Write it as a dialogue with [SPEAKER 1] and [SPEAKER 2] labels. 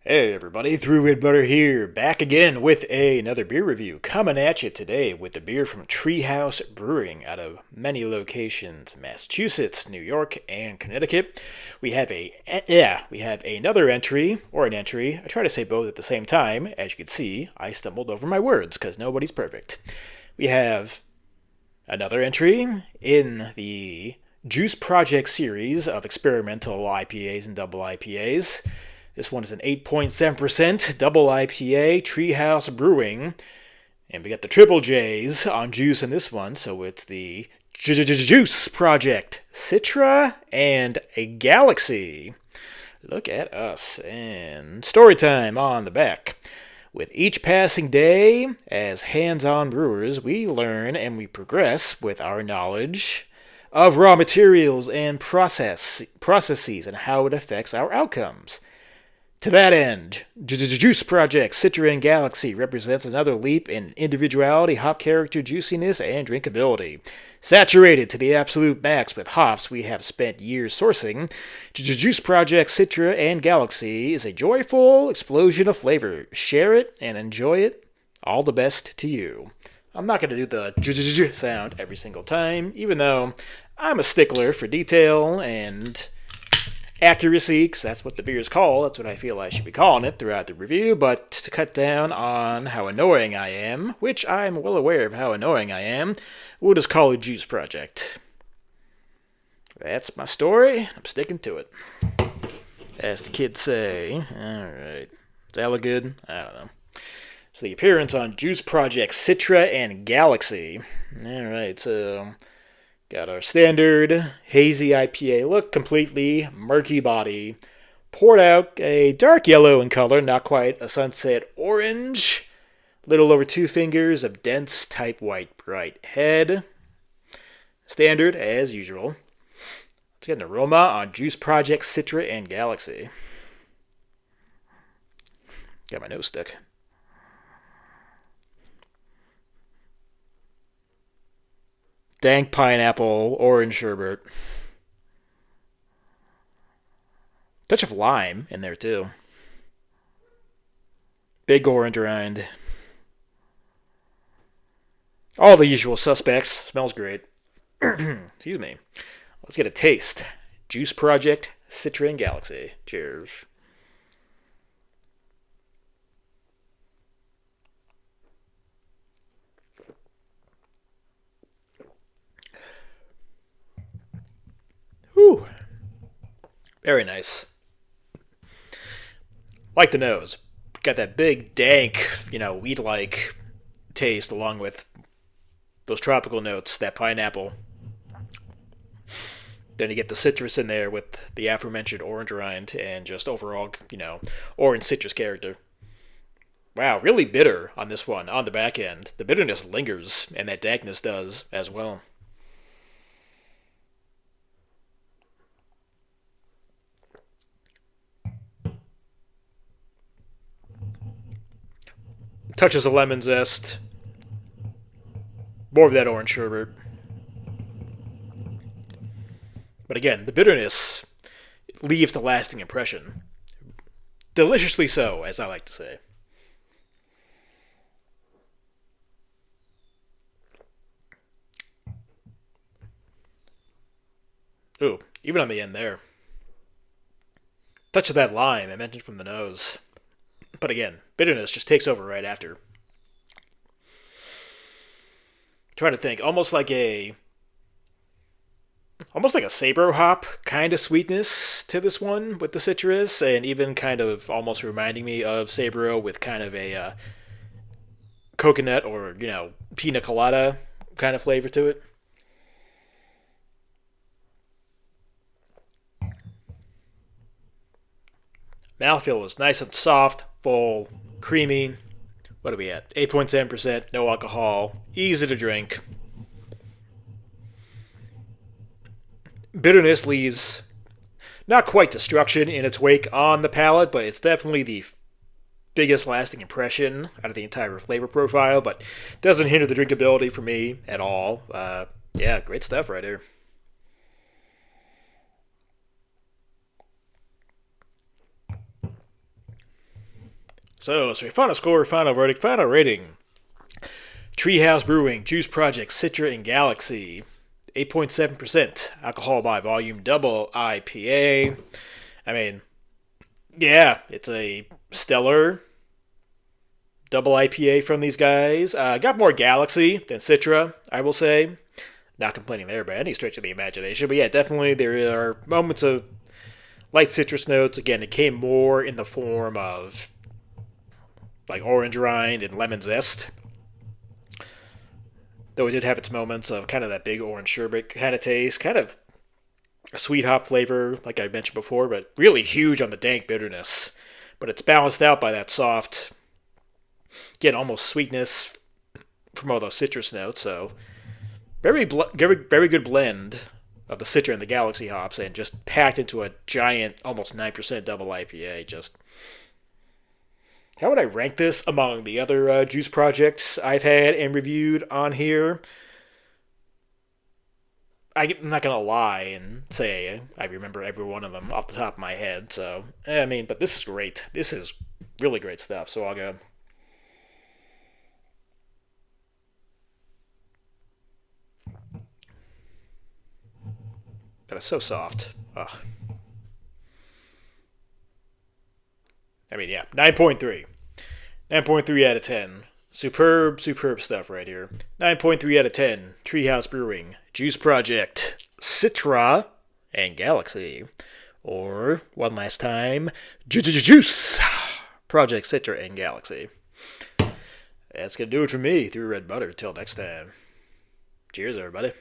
[SPEAKER 1] Hey everybody, ThrewRedButter here, back again with another beer review. Coming at you today with the beer from Treehouse Brewing out of many locations, Massachusetts, New York, and Connecticut. We have another entry, or an entry. I try to say both at the same time. As you can see, I stumbled over my words because nobody's perfect. We have another entry in the Juice Project series of experimental IPAs and double IPAs. This one is an 8.7% double IPA, Treehouse Brewing. And we got the triple J's on juice in this one, so it's the JJJuice Project Citra and a Galaxy. Look at us. And story time on the back. With each passing day, as hands-on brewers, we learn and we progress with our knowledge of raw materials and processes and how it affects our outcomes. To that end, JJJuice Project Citra and Galaxy represents another leap in individuality, hop character, juiciness, and drinkability. Saturated to the absolute max with hops we have spent years sourcing, JJJuice Project Citra and Galaxy is a joyful explosion of flavor. Share it and enjoy it. All the best to you. I'm not going to do the JJJ sound every single time, even though I'm a stickler for detail and accuracy, because that's what the beer is called. That's what I feel I should be calling it throughout the review. But to cut down on how annoying I am, which I'm well aware of how annoying I am, we'll just call it Juice Project. That's my story. I'm sticking to it. As the kids say. Alright. Does that look good? I don't know. So the appearance on Juice Project Citra and Galaxy. Alright, so got our standard hazy IPA look, completely murky body. Poured out a dark yellow in color, not quite a sunset orange. Little over 2 fingers of dense type white bright head. Standard as usual. Let's get an aroma on Juice Project Citra and Galaxy. Got my nose stuck. Dank pineapple, orange sherbet. Touch of lime in there too. Big orange rind. All the usual suspects. Smells great. Excuse me. Let's get a taste. Juice Project, Citra and Galaxy. Cheers. Whew. Very nice. Like the nose. Got that big, dank, weed-like taste along with those tropical notes, that pineapple. Then you get the citrus in there with the aforementioned orange rind and just overall, orange citrus character. Wow, really bitter on this one, on the back end. The bitterness lingers, and that dankness does as well. Touches of lemon zest. More of that orange sherbet. But again, the bitterness leaves the lasting impression. Deliciously so, as I like to say. Ooh, even on the end there. Touch of that lime I mentioned from the nose. But again, bitterness just takes over right after. Trying to think, almost like a sabro hop kind of sweetness to this one with the citrus, and even kind of almost reminding me of sabro with kind of a coconut or pina colada kind of flavor to it. Mouthfeel is nice and soft, full, creamy. What are we at? 8.7%, no alcohol, easy to drink. Bitterness leaves not quite destruction in its wake on the palate, but it's definitely the biggest lasting impression out of the entire flavor profile, but doesn't hinder the drinkability for me at all. Yeah, great stuff right here. So your final score, final verdict, final rating. Treehouse Brewing, Juice Project, Citra Galaxy. 8.7% alcohol by volume, double IPA. I mean, yeah, it's a stellar double IPA from these guys. Got more Galaxy than Citra, I will say. Not complaining there by any stretch of the imagination, but yeah, definitely there are moments of light citrus notes. Again, it came more in the form of like orange rind and lemon zest. Though it did have its moments of kind of that big orange sherbet kind of taste, kind of a sweet hop flavor, like I mentioned before, but really huge on the dank bitterness. But it's balanced out by that soft, again, almost sweetness from all those citrus notes. So very good blend of the Citra and the Galaxy hops, and just packed into a giant, almost 9% double IPA. Just how would I rank this among the other juice projects I've had and reviewed on here? I'm not going to lie and say I remember every one of them off the top of my head. So, I mean, but this is great. This is really great stuff. So I'll go. But it's so soft. Ugh. I mean, yeah, 9.3. 9.3 out of 10. Superb stuff right here. 9.3 out of 10. Treehouse Brewing, Juice Project, Citra, and Galaxy. Or, one last time, JJJuice Project, Citra, and Galaxy. That's going to do it for me, Through Red Butter. Till next time. Cheers, everybody.